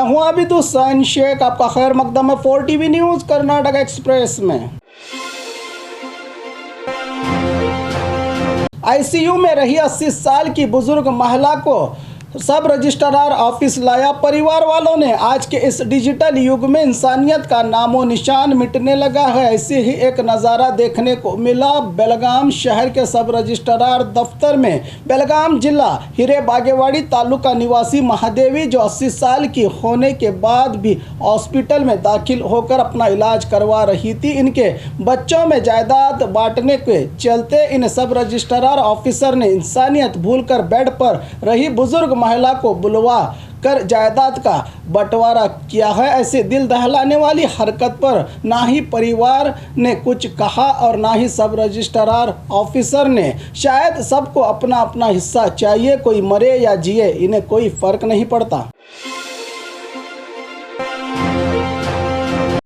मैं हूं आबिद हुसैन शेख, आपका खैर मकदम है 4TV न्यूज़ कर्नाटक एक्सप्रेस में। आईसीयू में रही 80 साल की बुजुर्ग महिला को सब रजिस्ट्रार ऑफिस लाया परिवार वालों ने। आज के इस डिजिटल युग में इंसानियत का नामो निशान मिटने लगा है। ऐसे ही एक नज़ारा देखने को मिला बेलगाम शहर के सब रजिस्ट्रार दफ्तर में। बेलगाम जिला हिरे बागेवाड़ी तालुका निवासी महादेवी, जो 80 साल की होने के बाद भी हॉस्पिटल में दाखिल होकर अपना इलाज करवा रही थी। इनके बच्चों में जायदाद बांटने के चलते इन सब रजिस्ट्रार ऑफिसर ने इंसानियत भूलकर बेड पर रही बुजुर्ग महिला को बुलवा कर जायदाद का बंटवारा किया है। ऐसे दिल दहलाने वाली हरकत पर ना ही परिवार ने कुछ कहा और ना ही सब रजिस्ट्रार ऑफिसर ने। शायद सबको अपना अपना हिस्सा चाहिए, कोई मरे या जिए इन्हें कोई फर्क नहीं पड़ता।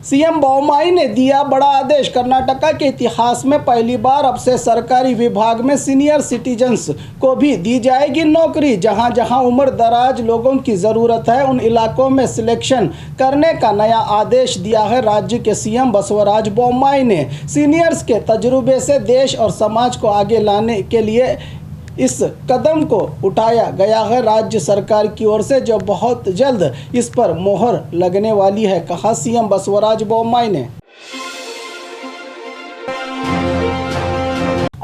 सीएम बोम्माई ने दिया बड़ा आदेश। कर्नाटका के इतिहास में पहली बार अब से सरकारी विभाग में सीनियर सिटीजन्स को भी दी जाएगी नौकरी। जहां जहां उम्र दराज लोगों की ज़रूरत है उन इलाकों में सिलेक्शन करने का नया आदेश दिया है राज्य के सीएम बसवराज बोम्माई ने। सीनियर्स के तजुर्बे से देश और समाज को आगे लाने के लिए इस कदम को उठाया गया है राज्य सरकार की ओर से, जो बहुत जल्द इस पर मोहर लगने वाली है, कहा सीएम बसवराज बोम्माई ने।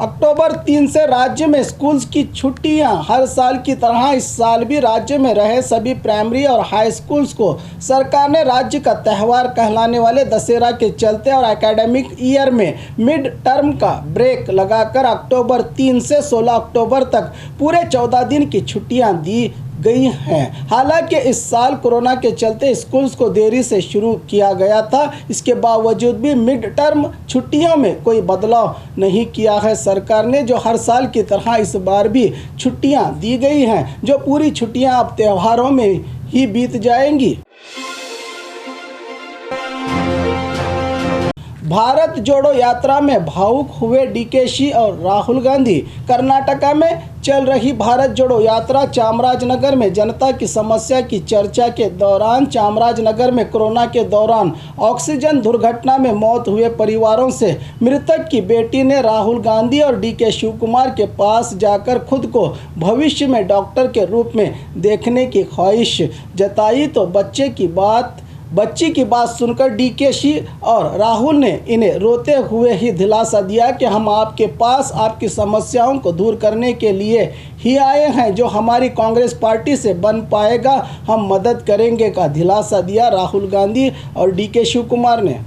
अक्टूबर 3 से राज्य में स्कूल्स की छुट्टियां। हर साल की तरह इस साल भी राज्य में रहे सभी प्राइमरी और हाई स्कूल्स को सरकार ने राज्य का त्यौहार कहलाने वाले दशहरा के चलते और एकेडमिक ईयर में मिड टर्म का ब्रेक लगाकर अक्टूबर 3 से 16 अक्टूबर तक पूरे 14 दिन की छुट्टियां दी गई हैं। हालांकि इस साल कोरोना के चलते स्कूल्स को देरी से शुरू किया गया था। इसके बावजूद भी मिड टर्म छुट्टियों में कोई बदलाव नहीं किया है सरकार ने, जो हर साल की तरह इस बार भी छुट्टियां दी गई हैं, जो पूरी छुट्टियां अब त्योहारों में ही बीत जाएंगी। भारत जोड़ो यात्रा में भावुक हुए डीके और राहुल गांधी। कर्नाटका में चल रही भारत जोड़ो यात्रा चामराजनगर में जनता की समस्या की चर्चा के दौरान चामराजनगर में कोरोना के दौरान ऑक्सीजन दुर्घटना में मौत हुए परिवारों से मृतक की बेटी ने राहुल गांधी और डीके शिवकुमार के पास जाकर खुद को भविष्य में डॉक्टर के रूप में देखने की ख्वाहिश जताई। तो बच्ची की बात सुनकर डीके और राहुल ने इन्हें रोते हुए ही दिलासा दिया कि हम आपके पास आपकी समस्याओं को दूर करने के लिए ही आए हैं, जो हमारी कांग्रेस पार्टी से बन पाएगा हम मदद करेंगे का दिलासा दिया राहुल गांधी और डीके शिवकुमार ने।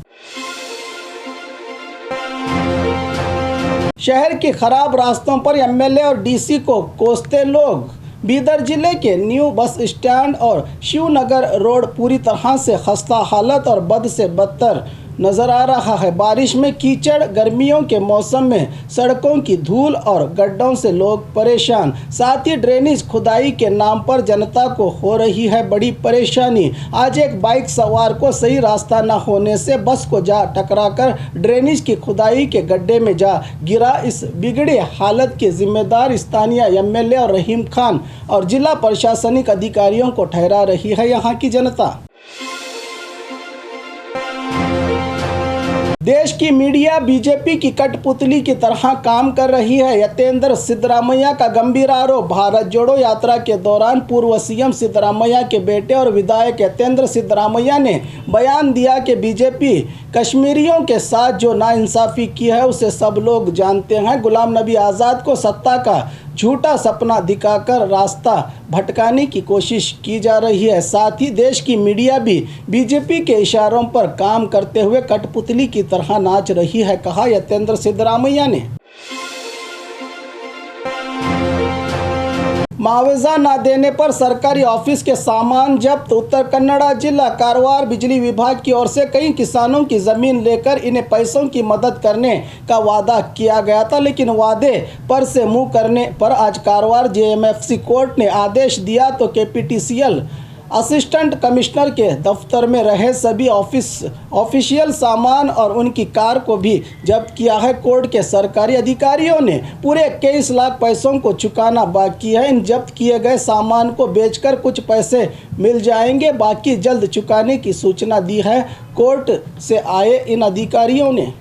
शहर के खराब रास्तों पर एमएलए और डीसी को कोसते लोग। बीदर जिले के न्यू बस स्टैंड और शिवनगर रोड पूरी तरह से खस्ता हालत और बद से बदतर नज़र आ रहा है। बारिश में कीचड़, गर्मियों के मौसम में सड़कों की धूल और गड्ढों से लोग परेशान। साथ ही ड्रेनेज खुदाई के नाम पर जनता को हो रही है बड़ी परेशानी। आज एक बाइक सवार को सही रास्ता न होने से बस को जा टकराकर ड्रेनेज की खुदाई के गड्ढे में जा गिरा। इस बिगड़े हालत के जिम्मेदार स्थानीय एमएलए और रहीम खान और जिला प्रशासनिक अधिकारियों को ठहरा रही है यहाँ की जनता। देश की मीडिया बीजेपी की कठपुतली की तरह काम कर रही है। यतेंद्र सिद्धरामैया का गंभीर आरोप। भारत जोड़ो यात्रा के दौरान पूर्व सीएम सिद्धरामैया के बेटे और विधायक यतेंद्र सिद्धरामैया ने बयान दिया कि बीजेपी कश्मीरियों के साथ जो नाइंसाफ़ी की है उसे सब लोग जानते हैं। गुलाम नबी आज़ाद को सत्ता का झूठा सपना दिखाकर रास्ता भटकाने की कोशिश की जा रही है। साथ ही देश की मीडिया भी बीजेपी के इशारों पर काम करते हुए कठपुतली की तरह नाच रही है, कहा यतेंद्र सिद्धरामैया ने। मुआवजा न देने पर सरकारी ऑफिस के सामान जब्त। उत्तर कन्नड़ा जिला कारवार बिजली विभाग की ओर से कई किसानों की ज़मीन लेकर इन्हें पैसों की मदद करने का वादा किया गया था, लेकिन वादे पर से मुंह करने पर आज कारवार जेएमएफसी कोर्ट ने आदेश दिया तो केपीटीसीएल असिस्टेंट कमिश्नर के दफ्तर में रहे सभी ऑफिशियल सामान और उनकी कार को भी जब्त किया है। कोर्ट के सरकारी अधिकारियों ने पूरे 21 लाख पैसों को चुकाना बाकी है। इन जब्त किए गए सामान को बेचकर कुछ पैसे मिल जाएंगे, बाकी जल्द चुकाने की सूचना दी है कोर्ट से आए इन अधिकारियों ने।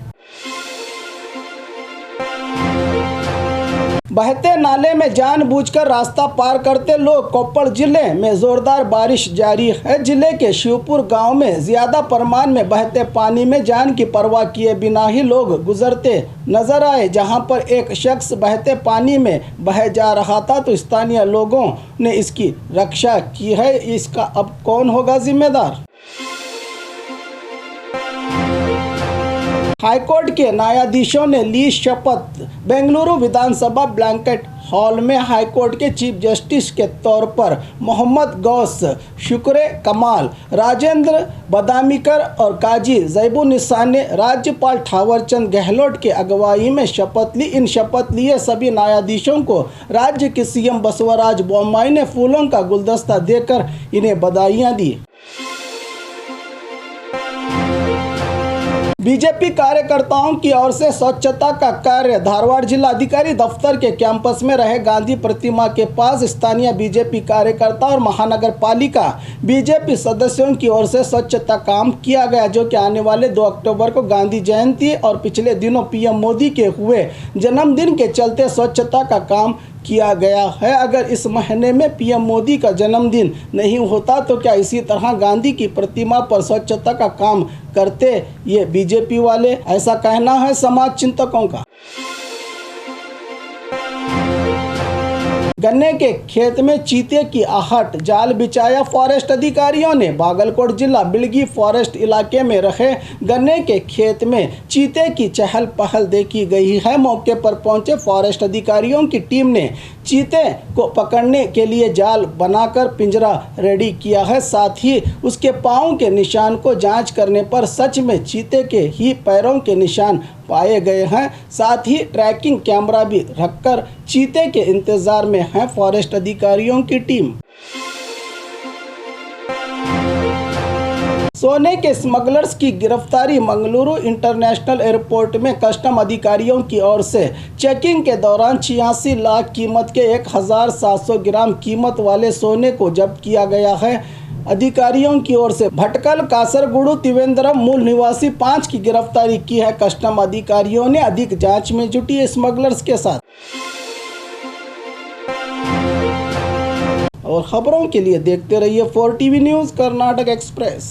बहते नाले में जानबूझकर रास्ता पार करते लोग। कोप्पड़ जिले में जोरदार बारिश जारी है। जिले के शिवपुर गांव में ज्यादा परिमाण में बहते पानी में जान की परवाह किए बिना ही लोग गुजरते नजर आए। जहां पर एक शख्स बहते पानी में बह जा रहा था तो स्थानीय लोगों ने इसकी रक्षा की है। इसका अब कौन होगा जिम्मेदार? हाईकोर्ट के न्यायाधीशों ने ली शपथ। बेंगलुरु विधानसभा बैंक्वेट हॉल में हाईकोर्ट के चीफ जस्टिस के तौर पर मोहम्मद गौस, शुक्रे कमाल, राजेंद्र बदामीकर और काजी जैबुन्निसा ने राज्यपाल थावरचंद गहलोत के अगुवाई में शपथ ली। इन शपथ लिए सभी न्यायाधीशों को राज्य के सीएम बसवराज बोम्मई ने फूलों का गुलदस्ता देकर इन्हें बधाइयां दी। बीजेपी कार्यकर्ताओं की ओर से स्वच्छता का कार्य। धारवाड़ जिला अधिकारी दफ्तर के कैंपस में रहे गांधी प्रतिमा के पास स्थानीय बीजेपी कार्यकर्ता और महानगर पालिका बीजेपी सदस्यों की ओर से स्वच्छता काम किया गया, जो कि आने वाले 2 अक्टूबर को गांधी जयंती और पिछले दिनों पीएम मोदी के हुए जन्मदिन के चलते स्वच्छता का काम किया गया है। अगर इस महीने में पीएम मोदी का जन्मदिन नहीं होता तो क्या इसी तरह गांधी की प्रतिमा पर स्वच्छता का काम करते ये बीजेपी वाले? ऐसा कहना है समाज चिंतकों का। गन्ने के खेत में चीते की आहट, जाल बिछाया फॉरेस्ट अधिकारियों ने। बागलकोट जिला बिलगी फॉरेस्ट इलाके में रहे गन्ने के खेत में चीते की चहल पहल देखी गई है। मौके पर पहुंचे फॉरेस्ट अधिकारियों की टीम ने चीते को पकड़ने के लिए जाल बनाकर पिंजरा रेडी किया है। साथ ही उसके पाँव के निशान को जांच करने पर सच में चीते के ही पैरों के निशान पाए गए हैं। साथ ही ट्रैकिंग कैमरा भी रखकर चीते के इंतजार में है फॉरेस्ट अधिकारियों की टीम। सोने के स्मगलर्स की गिरफ्तारी। मंगलुरु इंटरनेशनल एयरपोर्ट में कस्टम अधिकारियों की ओर से चेकिंग के दौरान 86 लाख कीमत के 1700 ग्राम कीमत वाले सोने को जब्त किया गया है। अधिकारियों की ओर से भटकल कासरगुडु त्रिवेंद्रम मूल निवासी 5 की गिरफ्तारी की है। कस्टम अधिकारियों ने अधिक जांच में जुटी स्मगलर्स के साथ। और खबरों के लिए देखते रहिए 4 TV न्यूज़ कर्नाटक एक्सप्रेस।